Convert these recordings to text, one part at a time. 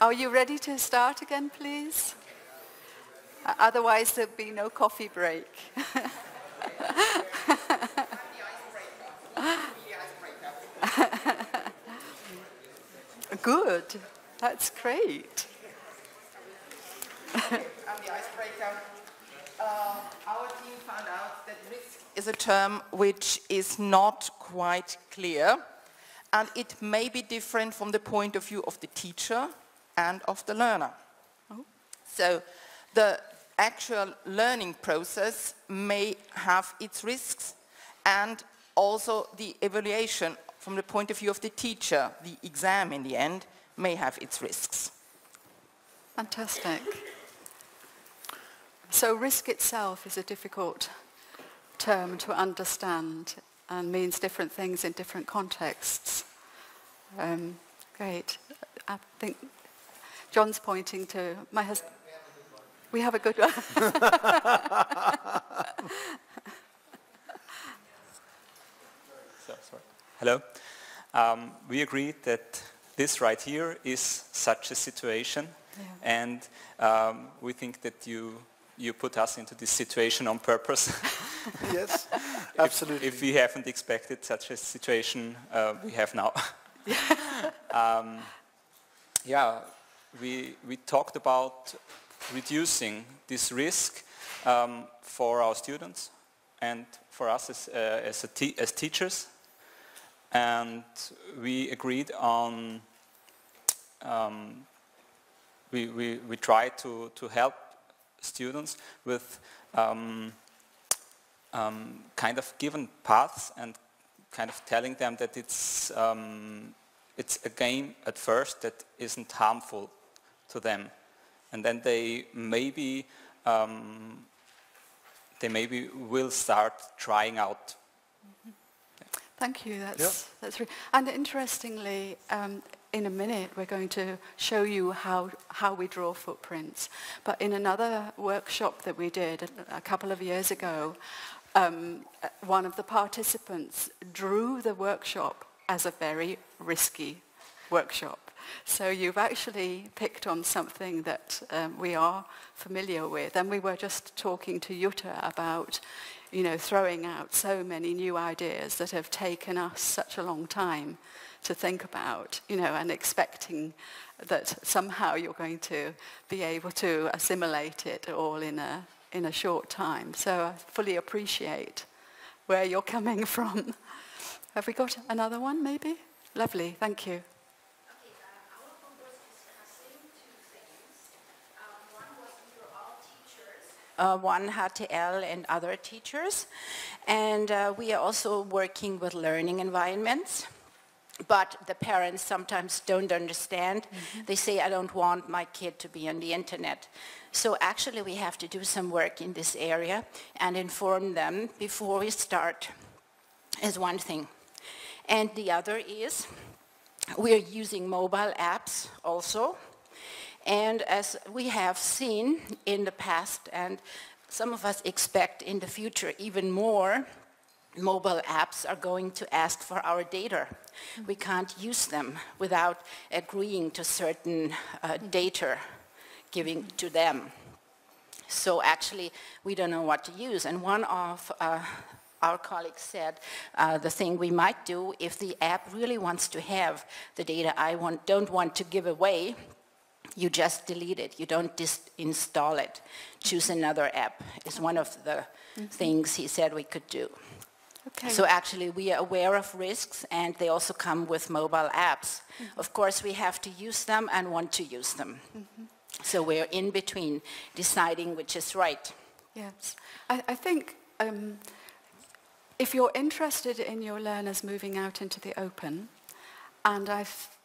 Are you ready to start again, please? Otherwise, there'll be no coffee break. Good. That's great. Okay, the icebreaker. Our team found out that risk is a term which is not quite clear, and it may be different from the point of view of the teacher and of the learner. Oh. So the actual learning process may have its risks, and also the evaluation from the point of view of the teacher, the exam in the end, may have its risks. Fantastic. So risk itself is a difficult term to understand and means different things in different contexts. Great. I think John's pointing to my husband. We have a good one. Sorry. Hello. We agreed that this right here is such a situation, and we think that you put us into this situation on purpose. Yes, absolutely. If we haven't expected such a situation, we have now. We talked about reducing this risk for our students and for us as teachers, and we agreed on we try to help students with kind of given paths and kind of telling them that it's a game at first that isn't harmful to them, and then they maybe will start trying out. Mm-hmm. Thank you. That's really, and interestingly, in a minute we're going to show you how we draw footprints. But in another workshop that we did a couple of years ago, one of the participants drew the workshop as a very risky workshop. So you've actually picked on something that we are familiar with, and we were just talking to Jutta about, throwing out so many new ideas that have taken us such a long time to think about, and expecting that somehow you're going to be able to assimilate it all in a short time. So I fully appreciate where you're coming from. Have we got another one, maybe? Lovely, thank you. One HTL and other teachers, and we are also working with learning environments, but the parents sometimes don't understand. Mm-hmm. They say, I don't want my kid to be on the internet. So actually we have to do some work in this area and inform them before we start, is one thing. And the other is we're using mobile apps also. And as we have seen in the past, and some of us expect in the future even more, mobile apps are going to ask for our data. Mm-hmm. We can't use them without agreeing to certain data giving to them. So actually, we don't know what to use. And one of our colleagues said the thing we might do if the app really wants to have the data don't want to give away, you just delete it. You don't install it. Choose another app is one of the things he said we could do. Okay. So actually we are aware of risks, and they also come with mobile apps. Mm-hmm. Of course we have to use them and want to use them. Mm-hmm. So we're in between deciding which is right. Yes. I think if you're interested in your learners moving out into the open, and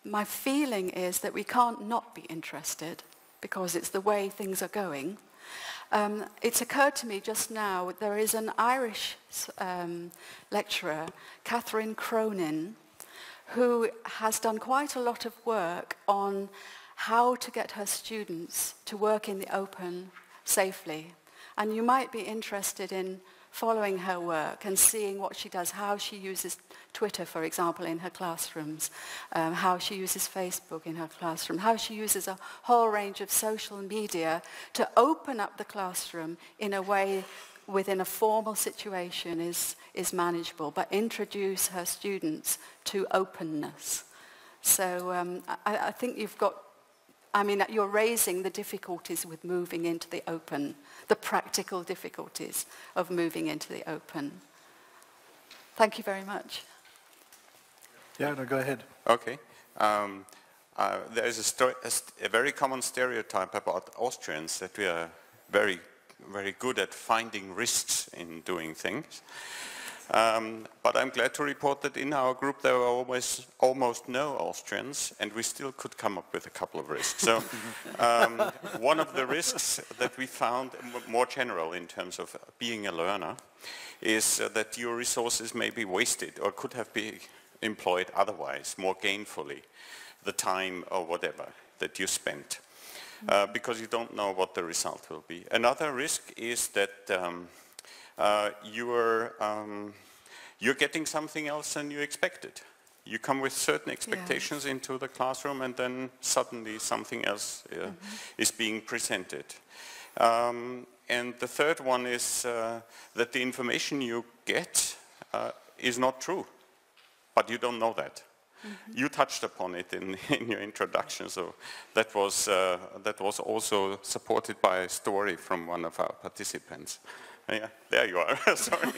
my feeling is that we can't not be interested because it's the way things are going. It's occurred to me just now, there is an Irish lecturer, Catherine Cronin, who has done quite a lot of work on how to get her students to work in the open safely. And you might be interested in following her work and seeing what she does, how she uses Twitter, for example, in her classrooms, how she uses Facebook in her classroom, how she uses a whole range of social media to open up the classroom in a way within a formal situation is manageable, but introduce her students to openness. So I think you're raising the difficulties with moving into the open, the practical difficulties of moving into the open. Thank you very much. Yeah, no, go ahead. Okay. There is a very common stereotype about Austrians that we are very, very good at finding risks in doing things. But I'm glad to report that in our group there were almost no Austrians, and we still could come up with a couple of risks. So one of the risks that we found, more general in terms of being a learner, is that your resources may be wasted or could have been employed otherwise, more gainfully, the time or whatever that you spent, because you don't know what the result will be. Another risk is that you're getting something else than you expected. You come with certain expectations into the classroom, and then suddenly something else is being presented. And the third one is that the information you get is not true, but you don't know that. You touched upon it in your introduction, so that was also supported by a story from one of our participants. Yeah, there you are. Sorry.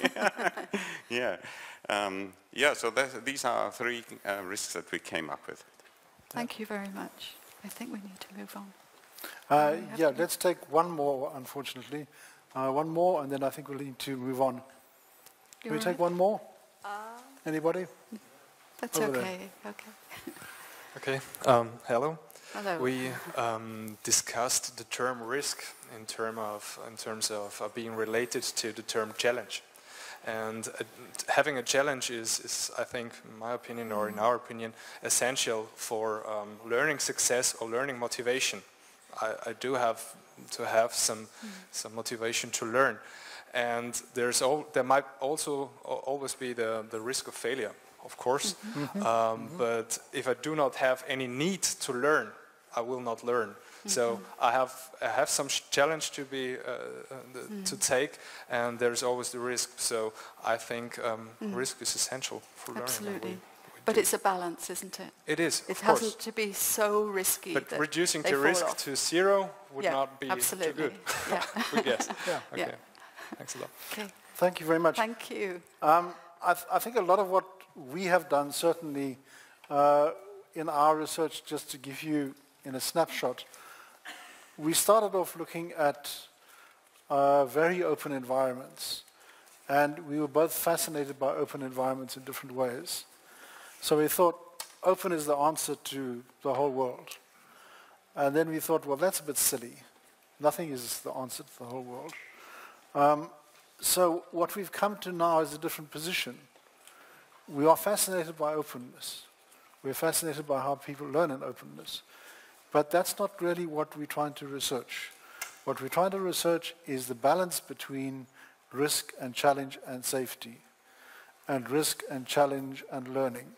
Yeah, so these are three risks that we came up with. Thank you very much. I think we need to move on. Yeah, let's take one more, unfortunately. One more, and then I think we'll need to move on. Can we take one more? Anybody? That's Over okay. there. Okay. Hello. Hello. We discussed the term risk in terms of being related to the term challenge, and having a challenge is, I think, in my opinion or in our opinion, essential for learning success or learning motivation. I do have to have some motivation to learn, and there might also always be the risk of failure, of course. But if I do not have any need to learn, I will not learn. So I have some challenge to be to take, and there's always the risk. So I think risk is essential for learning. Absolutely. But it's a balance, isn't it? It is. It hasn't to be so risky. But that reducing they the fall risk off. to zero would not be absolutely. too good. Yeah. We guess. Yeah. Okay. Thanks a lot. Okay. Thank you very much. Thank you. I think a lot of what we have done, certainly in our research, just to give you in a snapshot, we started off looking at very open environments, and we were both fascinated by open environments in different ways. So we thought open is the answer to the whole world. And then we thought, well, that's a bit silly. Nothing is the answer to the whole world. So what we've come to now is a different position. We are fascinated by openness. We're fascinated by how people learn in openness. But that's not really what we're trying to research. What we're trying to research is the balance between risk and challenge and safety, and risk and challenge and learning.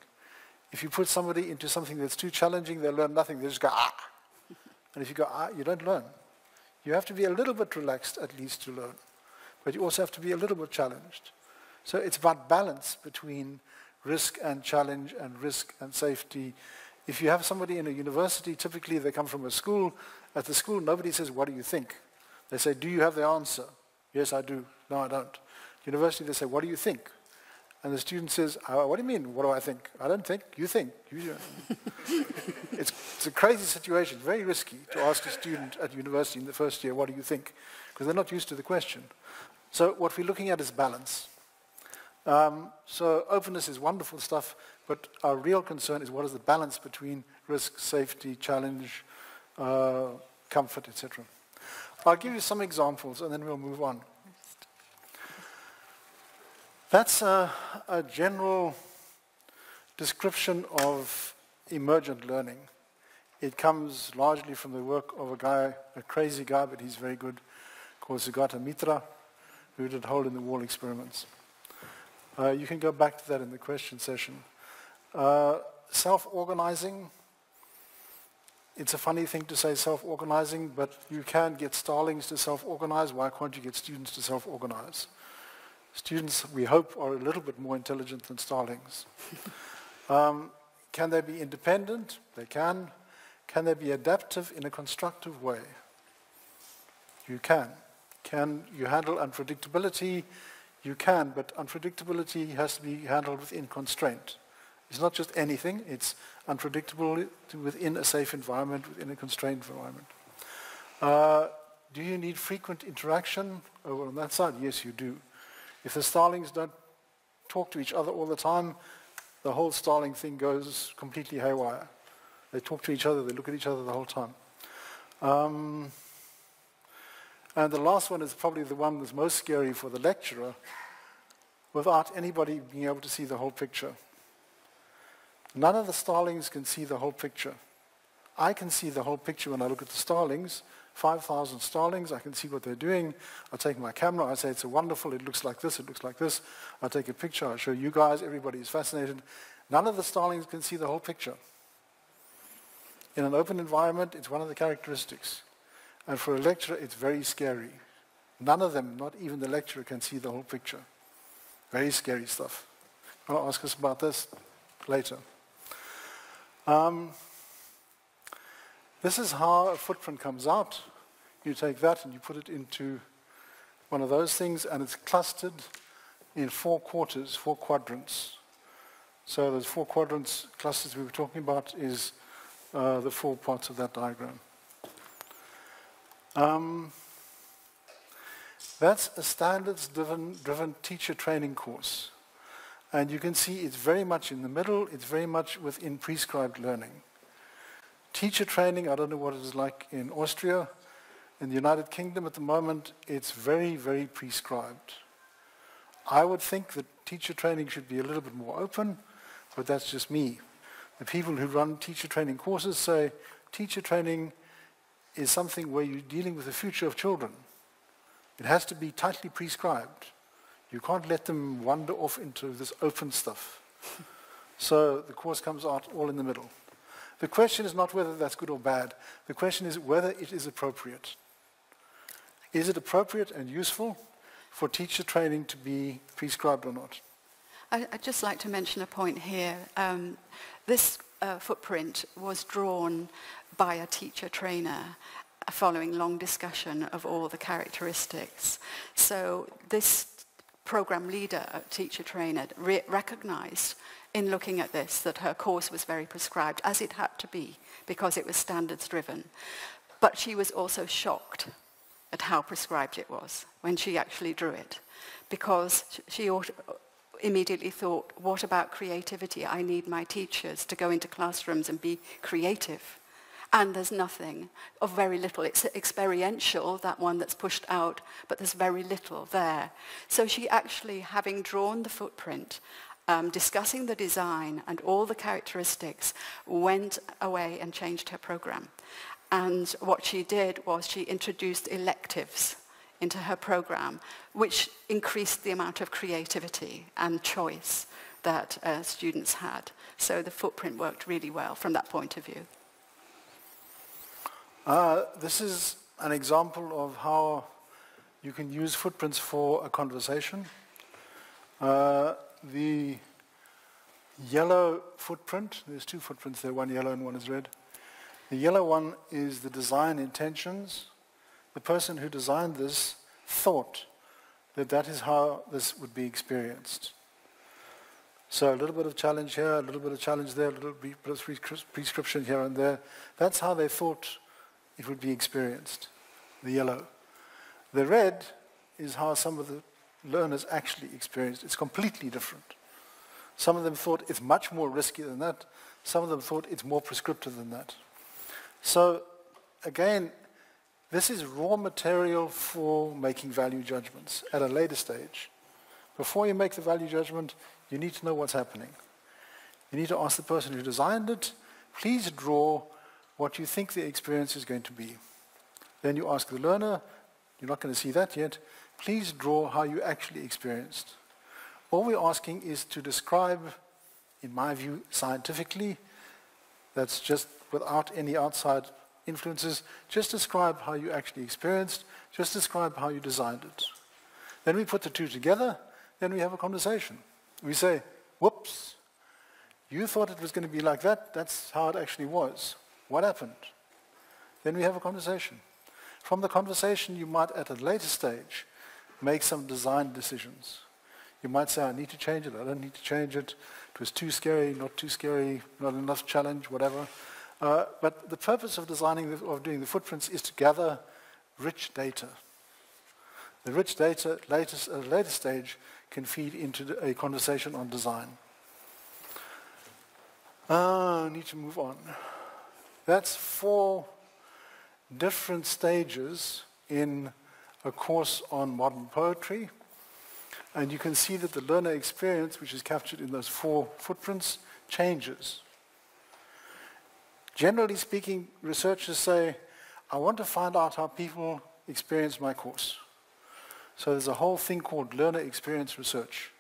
If you put somebody into something that's too challenging, they'll learn nothing. They just go, ah. And if you go, ah, you don't learn. You have to be a little bit relaxed, at least, to learn. But you also have to be a little bit challenged. So it's about balance between risk and challenge and risk and safety. If you have somebody in a university, typically they come from a school. At the school, nobody says, what do you think? They say, do you have the answer? Yes, I do. No, I don't. University, they say, what do you think? And the student says, what do you mean, what do I think? I don't think, you think. It's a crazy situation, very risky to ask a student at university in the first year, what do you think? Because they're not used to the question. So what we're looking at is balance. So openness is wonderful stuff, but our real concern is what is the balance between risk, safety, challenge, comfort, etc. I'll give you some examples and then we'll move on. That's a general description of emergent learning. It comes largely from the work of a crazy guy, but he's very good, called Sugata Mitra, who did hole-in-the-wall experiments. You can go back to that in the question session. Self-organizing. It's a funny thing to say self-organizing, but you can get starlings to self-organize. Why can't you get students to self-organize? Students, we hope, are a little bit more intelligent than starlings. Can they be independent? They can. Can they be adaptive in a constructive way? You can. Can you handle unpredictability? You can, but unpredictability has to be handled within constraint. It's not just anything, it's unpredictable within a safe environment, within a constrained environment. Do you need frequent interaction? Oh, well, on that side, yes, you do. If the starlings don't talk to each other all the time, the whole starling thing goes completely haywire. They talk to each other, they look at each other the whole time. And the last one is probably the one that's most scary for the lecturer, without anybody being able to see the whole picture. None of the starlings can see the whole picture. I can see the whole picture when I look at the starlings. 5,000 starlings, I can see what they're doing. I take my camera, I say it's a wonderful, it looks like this, it looks like this. I take a picture, I show you guys, everybody is fascinated. None of the starlings can see the whole picture. In an open environment, it's one of the characteristics. And for a lecturer, it's very scary. None of them, not even the lecturer, can see the whole picture. Very scary stuff. I'll ask us about this later. This is how a footprint comes out. You take that and you put it into one of those things, and it's clustered in 4 quarters, 4 quadrants. So those 4 quadrants, clusters we were talking about, is the 4 parts of that diagram. That's a standards-driven teacher training course. And you can see it's very much in the middle, it's very much within prescribed learning. Teacher training, I don't know what it is like in Austria. In the United Kingdom at the moment, it's very, very prescribed. I would think that teacher training should be a little bit more open, but that's just me. The people who run teacher training courses say teacher training is something where you're dealing with the future of children. It has to be tightly prescribed. You can't let them wander off into this open stuff. So the course comes out all in the middle. The question is not whether that's good or bad. The question is whether it is appropriate. Is it appropriate and useful for teacher training to be prescribed or not? I'd just like to mention a point here. This footprint was drawn by a teacher trainer following long discussion of all the characteristics. So this program leader, teacher trainer, recognized in looking at this that her course was very prescribed, as it had to be, because it was standards driven. But she was also shocked at how prescribed it was when she actually drew it, because she immediately thought, what about creativity? I need my teachers to go into classrooms and be creative. And there's nothing, or very little. It's experiential, that one that's pushed out, but there's very little there. So she actually, having drawn the footprint, discussing the design and all the characteristics, went away and changed her program. And what she did was she introduced electives into her program, which increased the amount of creativity and choice that students had. So the footprint worked really well from that point of view. This is an example of how you can use footprints for a conversation. The yellow footprint, there's 2 footprints there, one yellow and one is red. The yellow one is the design intentions. The person who designed this thought that that is how this would be experienced. So a little bit of challenge here, a little bit of challenge there, a little bit of prescription here and there. That's how they thought it would be experienced, the yellow. The red is how some of the learners actually experienced. It's completely different. Some of them thought it's much more risky than that. Some of them thought it's more prescriptive than that. So again, this is raw material for making value judgments at a later stage. Before you make the value judgment, you need to know what's happening. You need to ask the person who designed it, please draw what you think the experience is going to be. Then you ask the learner, you're not going to see that yet, please draw how you actually experienced. All we're asking is to describe, in my view, scientifically, that's just without any outside influences, just describe how you actually experienced, just describe how you designed it. Then we put the two together, then we have a conversation. We say, whoops, you thought it was going to be like that, that's how it actually was. What happened? Then we have a conversation. From the conversation, you might, at a later stage, make some design decisions. You might say, I need to change it, I don't need to change it, it was too scary, not enough challenge, whatever. But the purpose of designing, of doing the footprints is to gather rich data. The rich data, at a later stage, can feed into a conversation on design. I need to move on. That's 4 different stages in a course on modern poetry. And you can see that the learner experience, which is captured in those 4 footprints, changes. Generally speaking, researchers say, I want to find out how people experience my course. So there's a whole thing called learner experience research.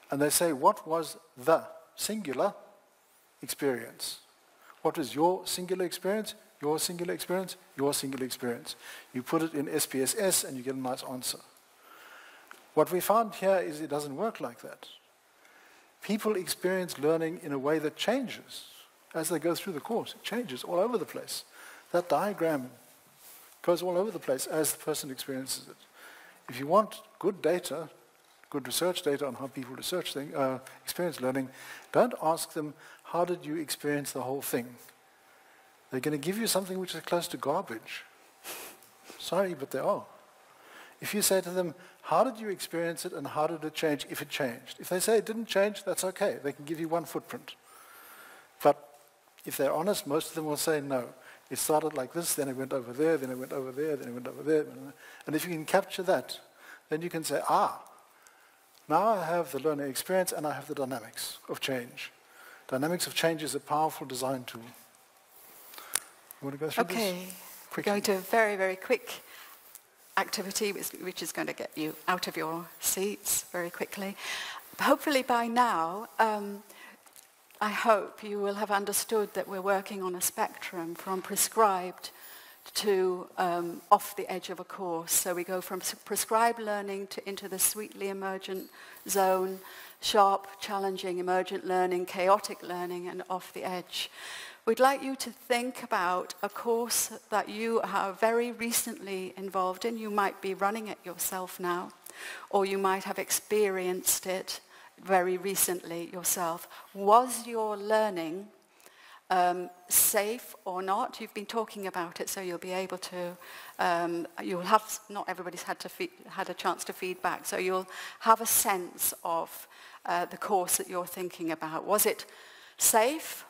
And they say, what was the singular experience? What was your singular experience, your singular experience, your singular experience? You put it in SPSS and you get a nice answer. What we found here is it doesn't work like that. People experience learning in a way that changes as they go through the course. It changes all over the place. That diagram goes all over the place as the person experiences it. If you want good data, good research data on how people experience learning, don't ask them, how did you experience the whole thing? They're going to give you something which is close to garbage. Sorry, but they are. If you say to them, how did you experience it and how did it change if it changed? If they say it didn't change, that's okay. They can give you 1 footprint. But if they're honest, most of them will say no. It started like this, then it went over there, then it went over there, then it went over there. And if you can capture that, then you can say, now I have the learner experience and I have the dynamics of change. Dynamics of change is a powerful design tool. You want to go through this? Okay, we're going to a very, very quick activity which is going to get you out of your seats very quickly. Hopefully by now, I hope you will have understood that we're working on a spectrum from prescribed to off the edge of a course. So we go from prescribed learning into the sweetly emergent zone, sharp, challenging, emergent learning, chaotic learning, and off the edge. We'd like you to think about a course that you are very recently involved in. You might be running it yourself now, or you might have experienced it very recently yourself. Was your learning safe or not? You've been talking about it, so you'll be able to, not everybody's had a chance to feedback, so you'll have a sense of the course that you're thinking about. Was it safe?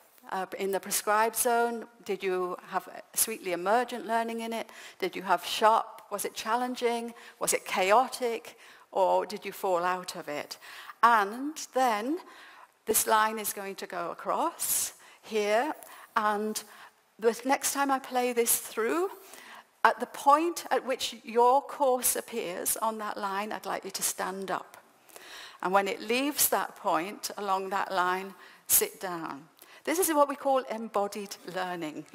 In the prescribed zone? Did you have sweetly emergent learning in it? Did you have sharp? Was it challenging? Was it chaotic? Or did you fall out of it? And then this line is going to go across here, and the next time I play this through, at the point at which your course appears on that line, I'd like you to stand up. And when it leaves that point along that line, sit down. This is what we call embodied learning.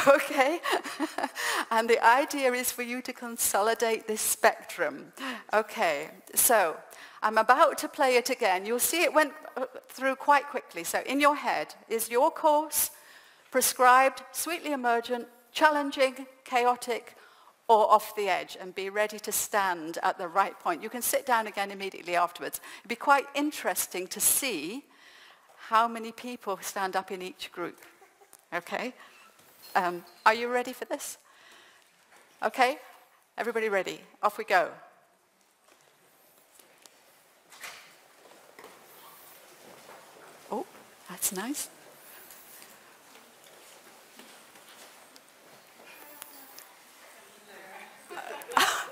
Okay? And the idea is for you to consolidate this spectrum. Okay, so I'm about to play it again. You'll see it went through quite quickly. So in your head, is your course prescribed, sweetly emergent, challenging, chaotic, or off the edge? And be ready to stand at the right point. You can sit down again immediately afterwards. It'd be quite interesting to see how many people stand up in each group. Okay? Are you ready for this? Okay? Everybody ready? Off we go. Oh, that's nice.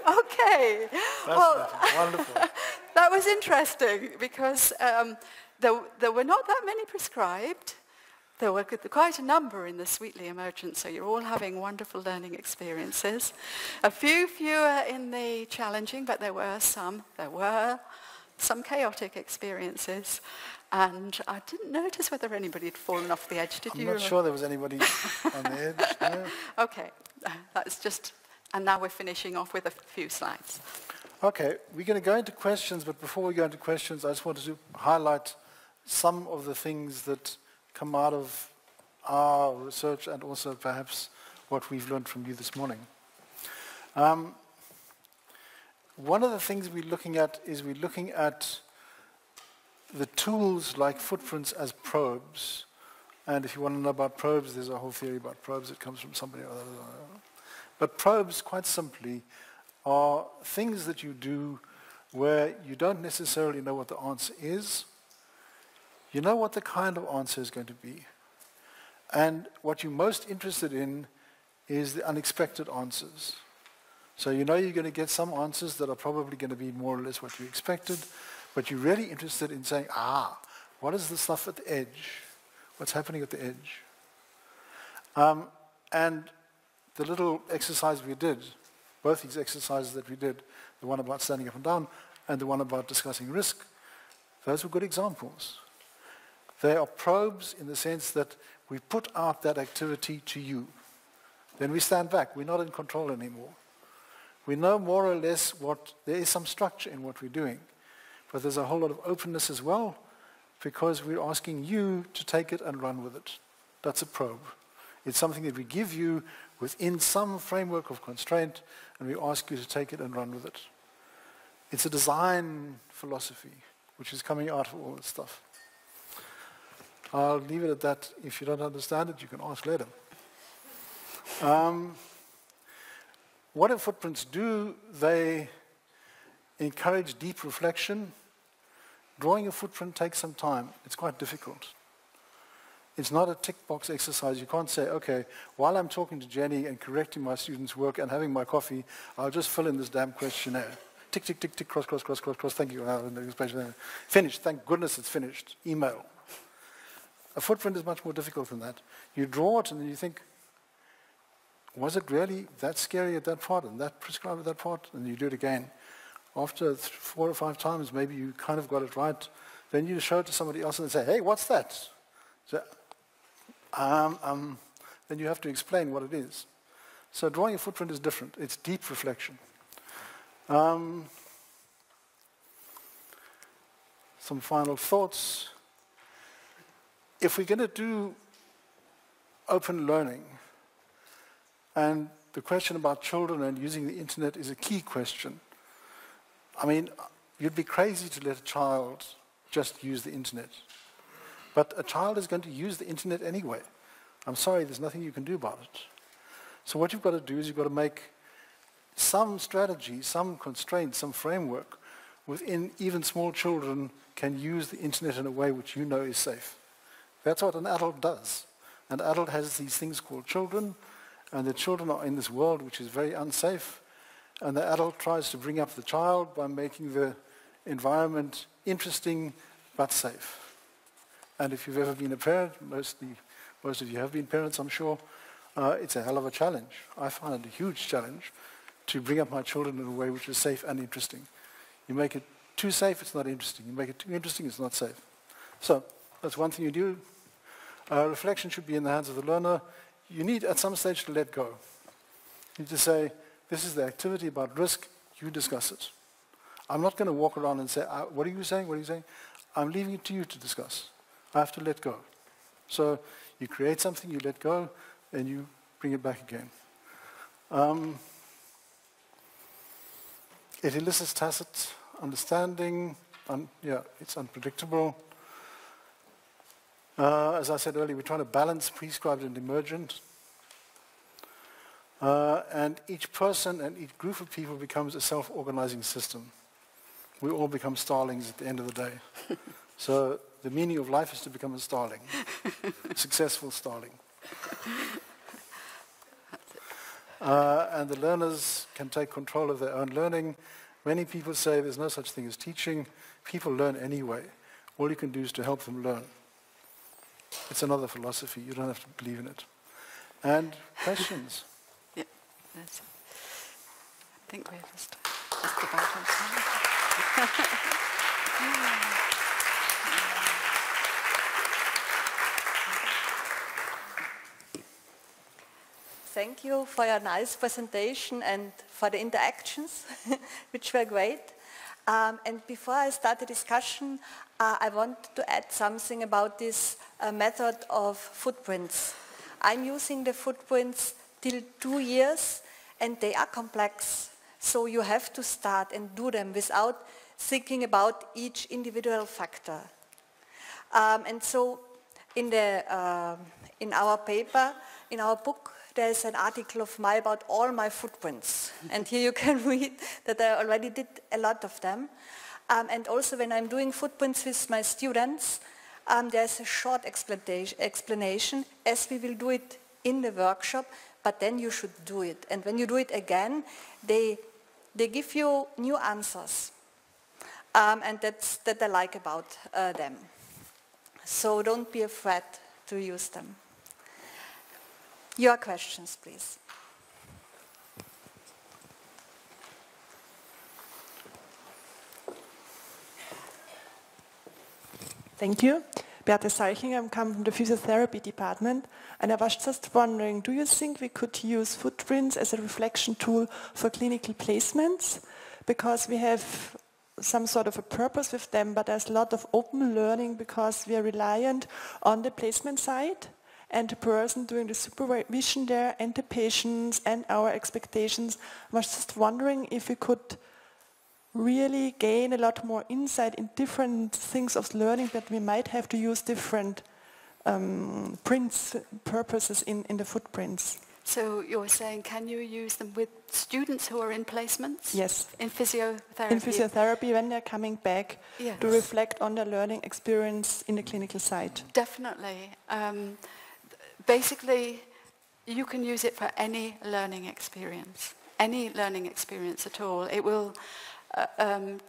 Okay. Well, wonderful. That was interesting because there were not that many prescribed. There were quite a number in the Sweetly Emergent, so you're all having wonderful learning experiences. A few fewer in the challenging, but there were some. There were some chaotic experiences. And I didn't notice whether anybody had fallen off the edge, did you? I'm not sure there was anybody on the edge. No. Okay, that's just, and now we're finishing off with a few slides. Okay, we're going to go into questions, but before we go into questions, I just wanted to highlight some of the things that come out of our research and also perhaps what we've learned from you this morning. One of the things we're looking at is we're looking at the tools like footprints as probes. And if you want to know about probes, there's a whole theory about probes. It comes from somebody or other. But probes, quite simply, are things that you do where you don't necessarily know what the answer is. You know what the kind of answer is going to be. And what you're most interested in is the unexpected answers. So you know you're going to get some answers that are probably going to be more or less what you expected, but you're really interested in saying, what is the stuff at the edge? What's happening at the edge? And the little exercise we did, both these exercises that we did, the one about standing up and down and the one about discussing risk, those were good examples. They are probes in the sense that we put out that activity to you. Then we stand back. We're not in control anymore. We know more or less there is some structure in what we're doing, but there's a whole lot of openness as well because we're asking you to take it and run with it. That's a probe. It's something that we give you within some framework of constraint, and we ask you to take it and run with it. It's a design philosophy, which is coming out of all this stuff. I'll leave it at that. If you don't understand it, you can ask later. What do footprints do? They encourage deep reflection. Drawing a footprint takes some time. It's quite difficult. It's not a tick box exercise. You can't say, okay, while I'm talking to Jenny and correcting my students' work and having my coffee, I'll just fill in this damn questionnaire. Tick, tick, tick, tick, cross, cross, cross, cross, cross. Thank you. Finished. Thank goodness it's finished. Email. A footprint is much more difficult than that. You draw it and then you think, was it really that scary at that part and that prescribed at that part? And you do it again. After 4 or 5 times, maybe you kind of got it right. Then you show it to somebody else and say, hey, what's that? So, then you have to explain what it is. So drawing a footprint is different. It's deep reflection. Some final thoughts. If we're going to do open learning, and the question about children and using the internet is a key question. I mean, you'd be crazy to let a child just use the internet. But a child is going to use the internet anyway. I'm sorry, there's nothing you can do about it. So what you've got to do is you've got to make some strategy, some constraint, some framework within even small children can use the internet in a way which you know is safe. That's what an adult does. An adult has these things called children, and the children are in this world which is very unsafe, and the adult tries to bring up the child by making the environment interesting but safe. And if you've ever been a parent, most of you have been parents, I'm sure, it's a hell of a challenge. I find it a huge challenge to bring up my children in a way which is safe and interesting. You make it too safe, it's not interesting. You make it too interesting, it's not safe. So that's one thing you do. Reflection should be in the hands of the learner. You need at some stage to let go. You need to say, this is the activity about risk, you discuss it. I'm not going to walk around and say, what are you saying, what are you saying? I'm leaving it to you to discuss. I have to let go. So you create something, you let go, and you bring it back again. It elicits tacit understanding. It's unpredictable. As I said earlier, we're trying to balance prescribed and emergent. And each person and each group of people becomes a self-organizing system. We all become starlings at the end of the day. So the meaning of life is to become a starling, successful starling. And the learners can take control of their own learning. Many people say there's no such thing as teaching. People learn anyway. All you can do is to help them learn. It's another philosophy. You don't have to believe in it. And questions? Yeah, that's, I think we're just about on time. Thank you for your nice presentation and for the interactions, which were great. And before I start the discussion, I want to add something about this method of footprints. I'm using the footprints till 2 years, and they are complex. So you have to start and do them without thinking about each individual factor. And so in our paper, in our book, there's an article of mine about all my footprints. And here you can read that I already did a lot of them. And also when I'm doing footprints with my students, there's a short explanation as we will do it in the workshop, but then you should do it. And when you do it again, they give you new answers. And that's that I like about them. So don't be afraid to use them. Your questions, please. Thank you. Beate Salchinger, I'm coming from the physiotherapy department, and I was just wondering, do you think we could use footprints as a reflection tool for clinical placements? Because we have some sort of a purpose with them, but there's a lot of open learning because we are reliant on the placement side and the person doing the supervision there and the patients and our expectations. I was just wondering if we could really gain a lot more insight in different things of learning, that we might have to use different purposes in the footprints. So you're saying, can you use them with students who are in placements? Yes. In physiotherapy? In physiotherapy, when they're coming back, yes, to reflect on their learning experience in the clinical side. Definitely. Basically, you can use it for any learning experience at all. It will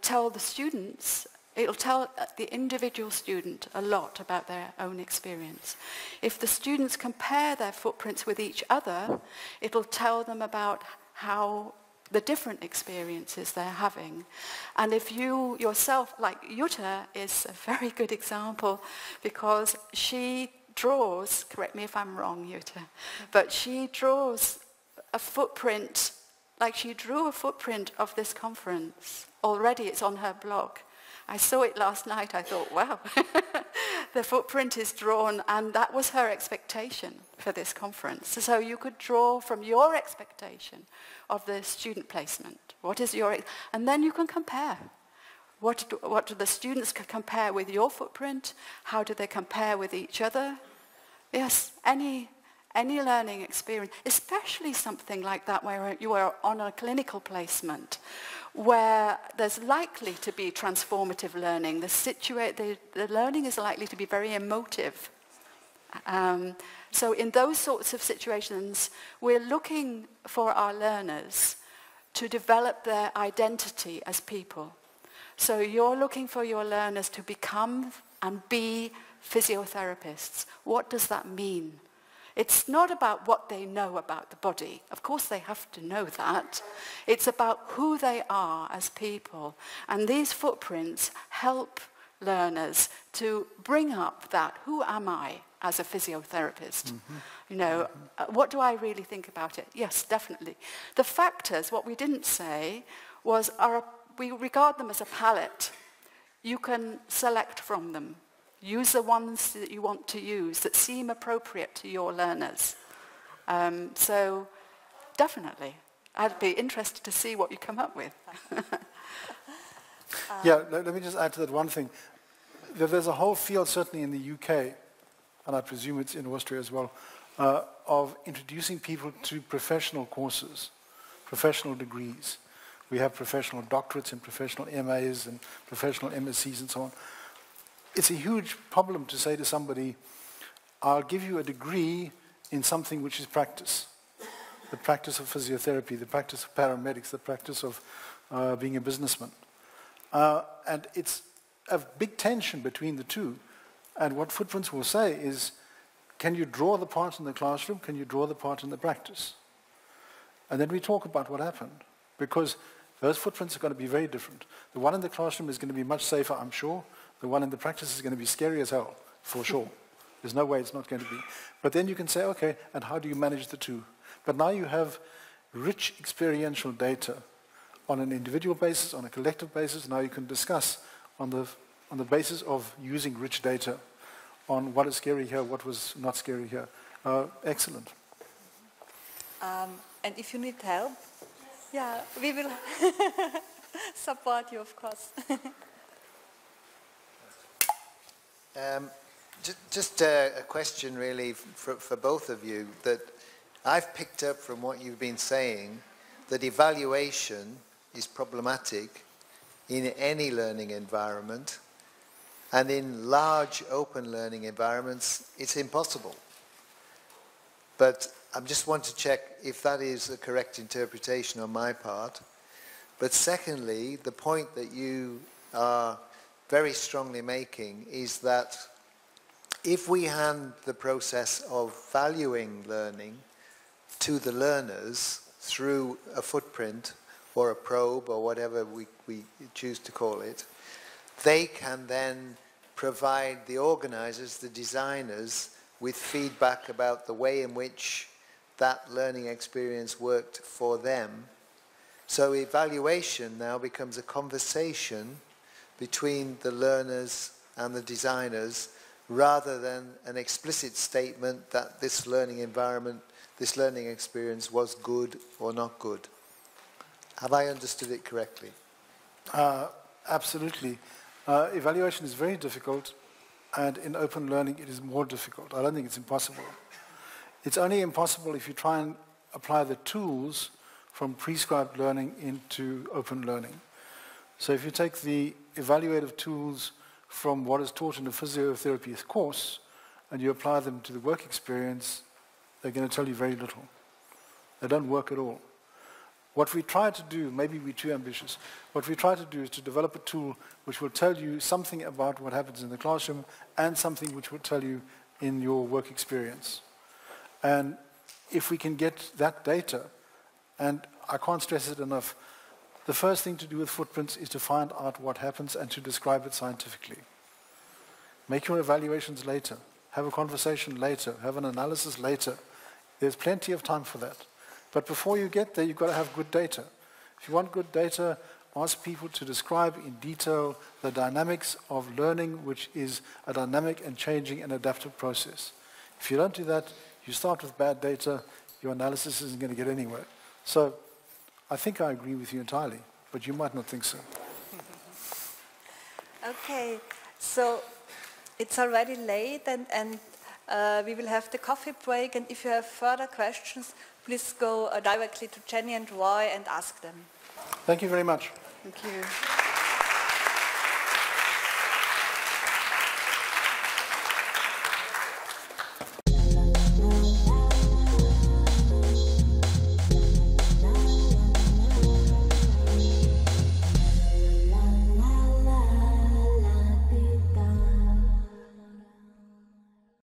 tell the students, it'll tell the individual student a lot about their own experience. If the students compare their footprints with each other, it'll tell them about how the different experiences they're having. And if you yourself, like Jutta is a very good example, because she draws, correct me if I'm wrong, Jutta, but she draws a footprint, like she drew a footprint of this conference. Already it's on her blog. I saw it last night, I thought, wow, the footprint is drawn, and that was her expectation for this conference. So you could draw from your expectation of the student placement. What is your, and then you can compare. What do the students compare with your footprint? How do they compare with each other? Yes, any learning experience, especially something like that where you are on a clinical placement, where there's likely to be transformative learning. The learning is likely to be very emotive. So in those sorts of situations, we're looking for our learners to develop their identity as people. So you're looking for your learners to become and be physiotherapists. What does that mean? It's not about what they know about the body. Of course they have to know that. It's about who they are as people. And these footprints help learners to bring up that, who am I as a physiotherapist? Mm-hmm. You know, what do I really think about it? Yes, definitely. The factors, what we didn't say, was we regard them as a palette. You can select from them. Use the ones that you want to use that seem appropriate to your learners. So definitely, I'd be interested to see what you come up with. Yeah, let me just add to that one thing. There's a whole field, certainly in the UK, and I presume it's in Austria as well, of introducing people to professional courses, professional degrees. We have professional doctorates and professional MAs and professional MScs and so on. It's a huge problem to say to somebody, I'll give you a degree in something which is practice. The practice of physiotherapy, the practice of paramedics, the practice of being a businessman. And it's a big tension between the two. And what footprints will say is, can you draw the part in the classroom? Can you draw the part in the practice? And then we talk about what happened, because those footprints are going to be very different. The one in the classroom is going to be much safer, I'm sure. The one in the practice is going to be scary as hell, for sure. There's no way it's not going to be. But then you can say, okay, and how do you manage the two? But now you have rich experiential data on an individual basis, on a collective basis. Now you can discuss on the basis of using rich data on what is scary here, what was not scary here. Excellent. And if you need help, yeah, we will support you, of course. Just a question really for both of you, that I've picked up from what you've been saying that evaluation is problematic in any learning environment, and in large open learning environments it's impossible. But I just want to check if that is a correct interpretation on my part. But secondly, the point that you are very strongly making is that if we hand the process of valuing learning to the learners through a footprint or a probe or whatever we choose to call it, they can then provide the organizers, the designers, with feedback about the way in which that learning experience worked for them. So evaluation now becomes a conversation between the learners and the designers, rather than an explicit statement that this learning environment, this learning experience was good or not good. Have I understood it correctly? Absolutely. Evaluation is very difficult, and in open learning it is more difficult. I don't think it's impossible. It's only impossible if you try and apply the tools from prescribed learning into open learning. So if you take the evaluative tools from what is taught in a physiotherapy course and you apply them to the work experience, they're going to tell you very little. They don't work at all. What we try to do, maybe we're too ambitious, what we try to do is to develop a tool which will tell you something about what happens in the classroom and something which will tell you in your work experience. And if we can get that data, and I can't stress it enough, the first thing to do with footprints is to find out what happens and to describe it scientifically. Make your evaluations later. Have a conversation later. Have an analysis later. There's plenty of time for that. But before you get there, you've got to have good data. If you want good data, ask people to describe in detail the dynamics of learning, which is a dynamic and changing and adaptive process. If you don't do that, you start with bad data, your analysis isn't going to get anywhere. So I think I agree with you entirely, but you might not think so. Okay, so it's already late, and we will have the coffee break, and if you have further questions, please go directly to Jenny and Roy and ask them. Thank you very much. Thank you.